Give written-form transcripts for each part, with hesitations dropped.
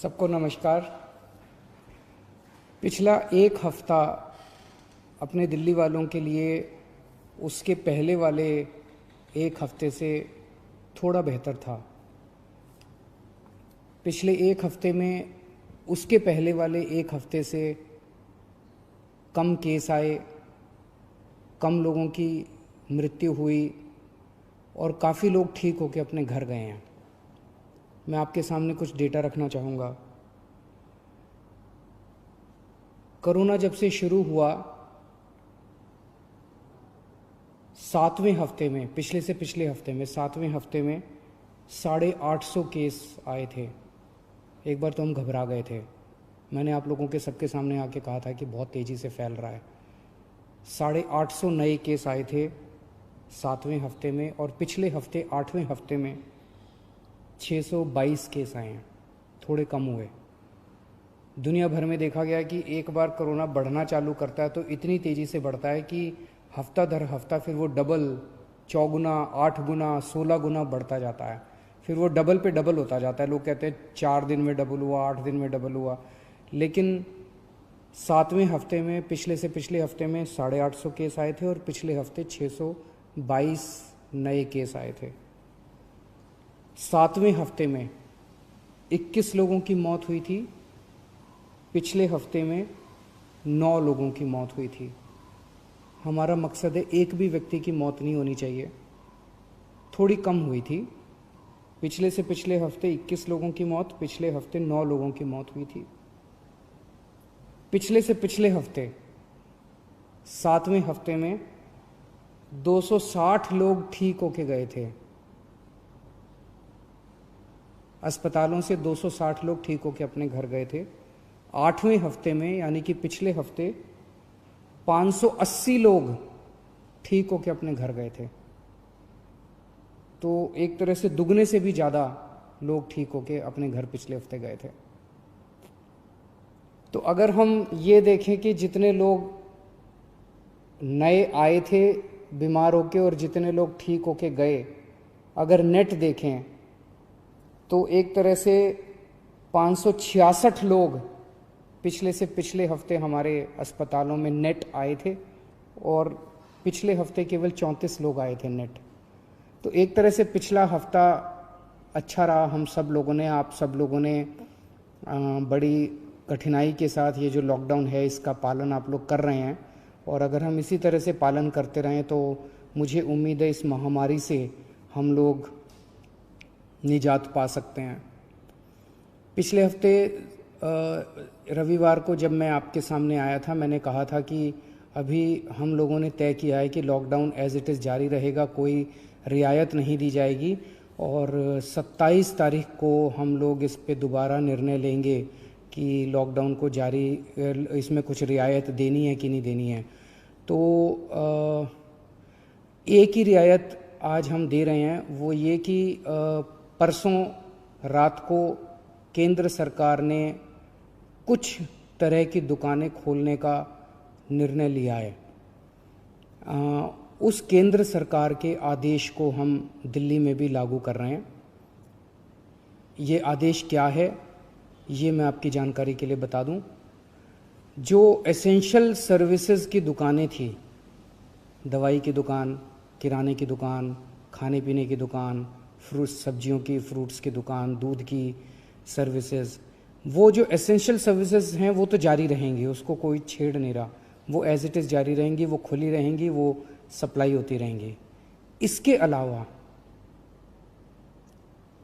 सबको नमस्कार। पिछला एक हफ्ता अपने दिल्ली वालों के लिए उसके पहले वाले एक हफ्ते से थोड़ा बेहतर था। पिछले एक हफ्ते में उसके पहले वाले एक हफ्ते से कम केस आए, कम लोगों की मृत्यु हुई और काफ़ी लोग ठीक होकर अपने घर गए हैं। मैं आपके सामने कुछ डेटा रखना चाहूँगा। कोरोना जब से शुरू हुआ, 7वें हफ्ते में, पिछले हफ्ते में 7वें हफ्ते में 850 केस आए थे। एक बार तो हम घबरा गए थे। मैंने आप लोगों के सबके सामने आके कहा था कि बहुत तेज़ी से फैल रहा है। 850 नए केस आए थे 7वें हफ्ते में, और पिछले हफ्ते 8वें हफ्ते में 622 केस आए हैं, थोड़े कम हुए। दुनिया भर में देखा गया कि एक बार कोरोना बढ़ना चालू करता है तो इतनी तेज़ी से बढ़ता है कि हफ्ता दर हफ्ता फिर वो डबल, चौगुना, 8 गुना, 16 गुना बढ़ता जाता है। फिर वो डबल पे डबल होता जाता है। लोग कहते हैं 4 दिन में डबल हुआ, 8 दिन में डबल हुआ, लेकिन 7वें हफ्ते में, पिछले हफ्ते में 850 केस आए थे और पिछले हफ्ते 622 नए केस आए थे। 7वें हफ्ते में 21 लोगों की मौत हुई थी, पिछले हफ्ते में 9 लोगों की मौत हुई थी। हमारा मकसद है एक भी व्यक्ति की मौत नहीं होनी चाहिए। थोड़ी कम हुई थी। पिछले हफ्ते 21 लोगों की मौत, पिछले हफ्ते 9 लोगों की मौत हुई थी। पिछले हफ्ते 7वें हफ्ते में 260 लोग ठीक होके गए थे। अस्पतालों से 260 लोग ठीक होके अपने घर गए थे। 8वें हफ्ते में, यानी कि पिछले हफ्ते, 580 लोग ठीक होके अपने घर गए थे। तो एक तरह से दुगने से भी ज़्यादा लोग ठीक होके अपने घर पिछले हफ्ते गए थे। तो अगर हम ये देखें कि जितने लोग नए आए थे बीमार होके और जितने लोग ठीक होके गए, अगर नेट देखें तो एक तरह से 566 लोग पिछले हफ्ते हमारे अस्पतालों में नेट आए थे और पिछले हफ्ते केवल 34 लोग आए थे नेट। तो एक तरह से पिछला हफ्ता अच्छा रहा। हम सब लोगों ने, आप सब लोगों ने बड़ी कठिनाई के साथ ये जो लॉकडाउन है इसका पालन आप लोग कर रहे हैं, और अगर हम इसी तरह से पालन करते रहें तो मुझे उम्मीद है इस महामारी से हम लोग निजात पा सकते हैं। पिछले हफ्ते रविवार को जब मैं आपके सामने आया था, मैंने कहा था कि अभी हम लोगों ने तय किया है कि लॉकडाउन एज इट इज़ जारी रहेगा, कोई रियायत नहीं दी जाएगी, और 27 तारीख को हम लोग इस पे दोबारा निर्णय लेंगे कि लॉकडाउन को जारी, इसमें कुछ रियायत देनी है कि नहीं देनी है। तो एक ही रियायत आज हम दे रहे हैं, वो ये कि परसों रात को केंद्र सरकार ने कुछ तरह की दुकानें खोलने का निर्णय लिया है। उस केंद्र सरकार के आदेश को हम दिल्ली में भी लागू कर रहे हैं। ये आदेश क्या है, ये मैं आपकी जानकारी के लिए बता दूं। जो एसेंशियल सर्विसेज की दुकानें थी, दवाई की दुकान, किराने की दुकान, खाने पीने की दुकान, सब्जियों की, फ्रूट्स की दुकान, दूध की सर्विसेज, वो जो एसेंशियल सर्विसेज हैं वो तो जारी रहेंगी, उसको कोई छेड़ नहीं रहा। वो एज इट इज़ जारी रहेंगी, वो खुली रहेंगी, वो सप्लाई होती रहेंगी। इसके अलावा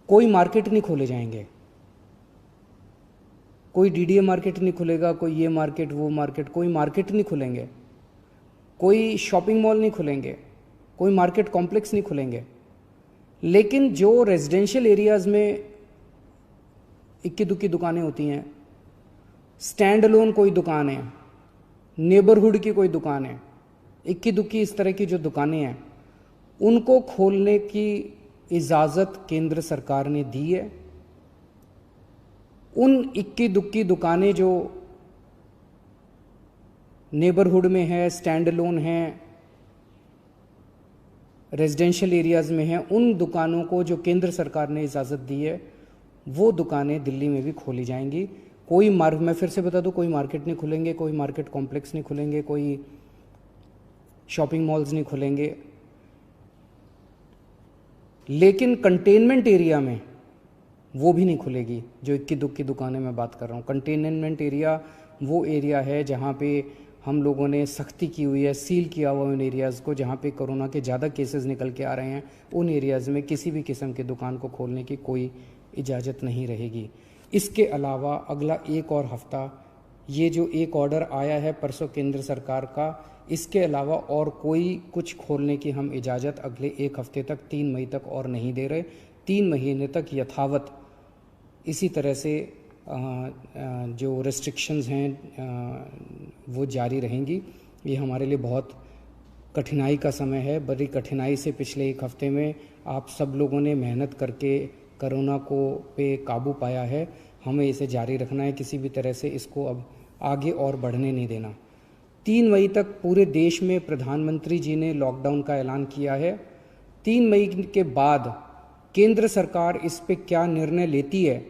कोई मार्केट नहीं खोले जाएंगे। कोई डीडीए मार्केट नहीं खुलेगा, कोई ये मार्केट, वो मार्केट, कोई मार्केट नहीं खुलेंगे, कोई शॉपिंग मॉल नहीं खुलेंगे, कोई मार्केट कॉम्प्लेक्स नहीं खुलेंगे। लेकिन जो रेजिडेंशियल एरियाज़ में इक्की दुक्की दुकानें होती हैं, स्टैंड अलोन कोई दुकान है, नेबरहुड की कोई दुकान है, इक्की दुक्की इस तरह की जो दुकानें हैं, उनको खोलने की इजाज़त केंद्र सरकार ने दी है। उन इक्की दुक्की दुकानें जो नेबरहुड में है, स्टैंड अलोन हैं, रेजिडेंशियल एरियाज़ में हैं, उन दुकानों को जो केंद्र सरकार ने इजाज़त दी है वो दुकानें दिल्ली में भी खोली जाएंगी। मैं फिर से बता दूं, कोई मार्केट नहीं खुलेंगे, कोई मार्केट कॉम्प्लेक्स नहीं खुलेंगे, कोई शॉपिंग मॉल्स नहीं खुलेंगे, लेकिन कंटेनमेंट एरिया में वो भी नहीं खुलेगी। जो इक्की दुक्की दुकानें मैं बात कर रहा हूँ, कंटेनमेंट एरिया वो एरिया है जहाँ पे हम लोगों ने सख्ती की हुई है, सील किया हुआ उन एरियाज़ को जहाँ पे कोरोना के ज़्यादा केसेस निकल के आ रहे हैं। उन एरियाज़ में किसी भी किस्म की दुकान को खोलने की कोई इजाज़त नहीं रहेगी। इसके अलावा अगला एक और हफ्ता, ये जो एक ऑर्डर आया है परसों केंद्र सरकार का, इसके अलावा और कोई कुछ खोलने की हम इजाज़त अगले एक हफ्ते तक, 3 मई तक और नहीं दे रहे। 3 महीने तक यथावत इसी तरह से जो रेस्ट्रिक्शंस हैं वो जारी रहेंगी। ये हमारे लिए बहुत कठिनाई का समय है। बड़ी कठिनाई से पिछले एक हफ्ते में आप सब लोगों ने मेहनत करके कोरोना को पे काबू पाया है। हमें इसे जारी रखना है, किसी भी तरह से इसको अब आगे और बढ़ने नहीं देना। 3 मई तक पूरे देश में प्रधानमंत्री जी ने लॉकडाउन का ऐलान किया है। 3 मई के बाद केंद्र सरकार इस पे क्या निर्णय लेती है,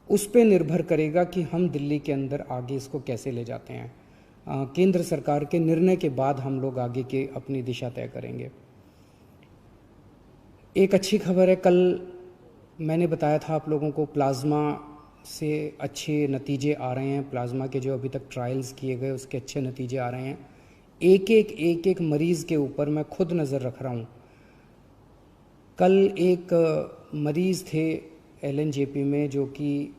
उस पे निर्भर करेगा कि हम दिल्ली के अंदर आगे इसको कैसे ले जाते हैं। केंद्र सरकार के निर्णय के बाद हम लोग आगे के अपनी दिशा तय करेंगे। एक अच्छी खबर है, कल मैंने बताया था आप लोगों को, प्लाज्मा से अच्छे नतीजे आ रहे हैं। प्लाज्मा के जो अभी तक ट्रायल्स किए गए उसके अच्छे नतीजे आ रहे हैं। एक एक मरीज़ के ऊपर मैं खुद नज़र रख रहा हूँ। कल एक मरीज़ थे LNJP में जो कि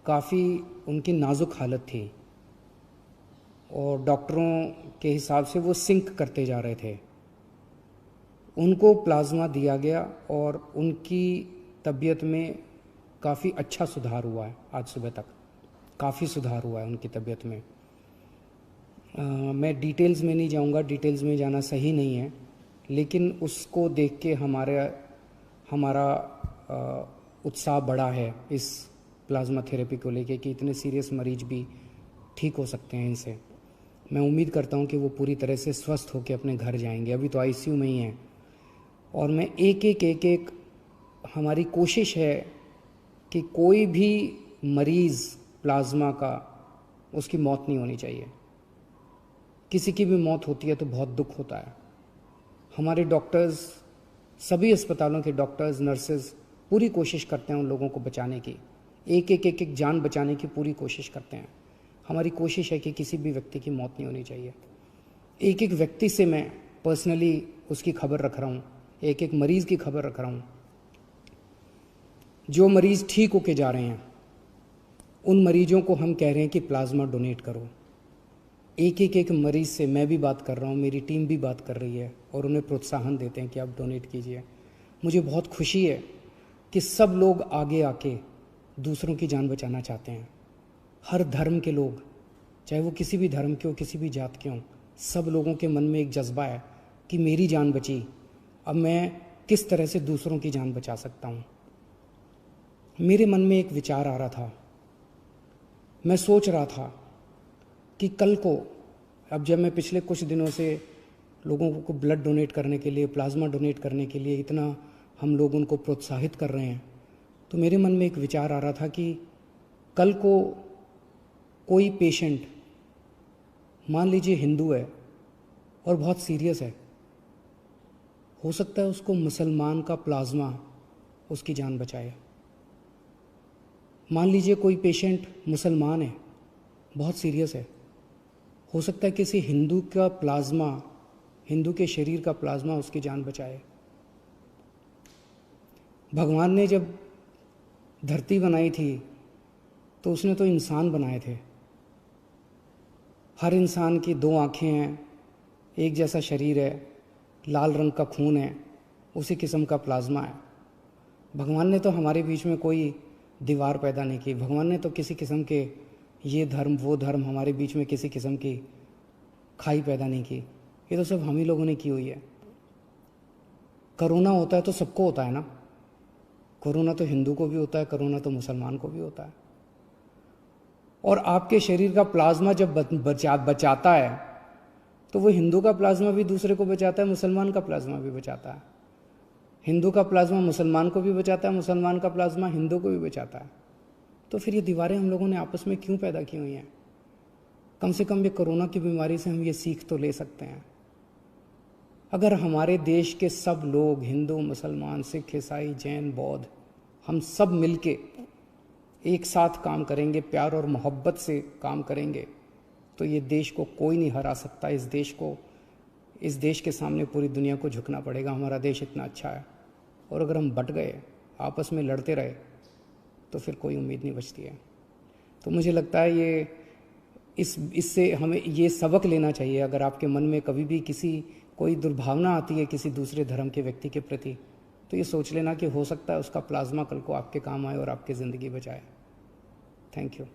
काफ़ी उनकी नाजुक हालत थी और डॉक्टरों के हिसाब से वो सिंक करते जा रहे थे। उनको प्लाज्मा दिया गया और उनकी तबीयत में काफ़ी अच्छा सुधार हुआ है। आज सुबह तक काफ़ी सुधार हुआ है उनकी तबीयत में। मैं डिटेल्स में नहीं जाऊंगा, डिटेल्स में जाना सही नहीं है, लेकिन उसको देख के हमारा उत्साह बढ़ा है इस प्लाज्मा थेरेपी को लेके कि इतने सीरियस मरीज भी ठीक हो सकते हैं इनसे। मैं उम्मीद करता हूं कि वो पूरी तरह से स्वस्थ होकर अपने घर जाएंगे। अभी तो ICU में ही हैं और मैं एक हमारी कोशिश है कि कोई भी मरीज़ प्लाज्मा का, उसकी मौत नहीं होनी चाहिए। किसी की भी मौत होती है तो बहुत दुख होता है। हमारे डॉक्टर्स, सभी अस्पतालों के डॉक्टर्स, नर्सेज पूरी कोशिश करते हैं उन लोगों को बचाने की, एक जान बचाने की पूरी कोशिश करते हैं। हमारी कोशिश है कि किसी भी व्यक्ति की मौत नहीं होनी चाहिए। एक व्यक्ति से मैं पर्सनली उसकी खबर रख रहा हूँ, एक मरीज़ की खबर रख रहा हूँ। जो मरीज़ ठीक होके जा रहे हैं उन मरीजों को हम कह रहे हैं कि प्लाज्मा डोनेट करो। एक मरीज़ से मैं भी बात कर रहा हूँ, मेरी टीम भी बात कर रही है और उन्हें प्रोत्साहन देते हैं कि आप डोनेट कीजिए। मुझे बहुत खुशी है कि सब लोग आगे आके दूसरों की जान बचाना चाहते हैं। हर धर्म के लोग, चाहे वो किसी भी धर्म के हो, किसी भी जात के हों, सब लोगों के मन में एक जज्बा है कि मेरी जान बची, अब मैं किस तरह से दूसरों की जान बचा सकता हूँ। मेरे मन में एक विचार आ रहा था, मैं सोच रहा था कि कल को, अब जब मैं पिछले कुछ दिनों से लोगों को ब्लड डोनेट करने के लिए, प्लाज्मा डोनेट करने के लिए इतना हम लोग उनको प्रोत्साहित कर रहे हैं, तो मेरे मन में एक विचार आ रहा था कि कल को कोई पेशेंट, मान लीजिए हिंदू है और बहुत सीरियस है, हो सकता है उसको मुसलमान का प्लाज्मा उसकी जान बचाए। मान लीजिए कोई पेशेंट मुसलमान है, बहुत सीरियस है, हो सकता है किसी हिंदू का प्लाज्मा, हिंदू के शरीर का प्लाज्मा उसकी जान बचाए। भगवान ने जब धरती बनाई थी तो उसने तो इंसान बनाए थे। हर इंसान की 2 आँखें हैं, एक जैसा शरीर है, लाल रंग का खून है, उसी किस्म का प्लाज्मा है। भगवान ने तो हमारे बीच में कोई दीवार पैदा नहीं की। भगवान ने तो किसी किस्म के ये धर्म वो धर्म हमारे बीच में किसी किस्म की खाई पैदा नहीं की। ये तो सब हम ही लोगों ने की हुई है। कोरोना होता है तो सबको होता है ना। कोरोना तो हिंदू को भी होता है, कोरोना तो मुसलमान को भी होता है। और आपके शरीर का प्लाज्मा जब बचाता है तो वो हिंदू का प्लाज्मा भी दूसरे को बचाता है, मुसलमान का प्लाज्मा भी बचाता है। हिंदू का प्लाज्मा मुसलमान को भी बचाता है, मुसलमान का प्लाज्मा हिंदू को भी बचाता है। तो फिर ये दीवारें हम लोगों ने आपस में क्यों पैदा की हुई हैं? कम से कम ये कोरोना की बीमारी से हम ये सीख तो ले सकते हैं। अगर हमारे देश के सब लोग, हिंदू, मुसलमान, सिख, ईसाई, जैन, बौद्ध, हम सब मिलके एक साथ काम करेंगे, प्यार और मोहब्बत से काम करेंगे, तो ये देश को कोई नहीं हरा सकता। इस देश के सामने पूरी दुनिया को झुकना पड़ेगा। हमारा देश इतना अच्छा है। और अगर हम बट गए, आपस में लड़ते रहे, तो फिर कोई उम्मीद नहीं बचती है। तो मुझे लगता है इससे हमें ये सबक लेना चाहिए। अगर आपके मन में कभी भी कोई दुर्भावना आती है किसी दूसरे धर्म के व्यक्ति के प्रति, तो ये सोच लेना कि हो सकता है उसका प्लाज्मा कल को आपके काम आए और आपकी ज़िंदगी बचाए। Thank you.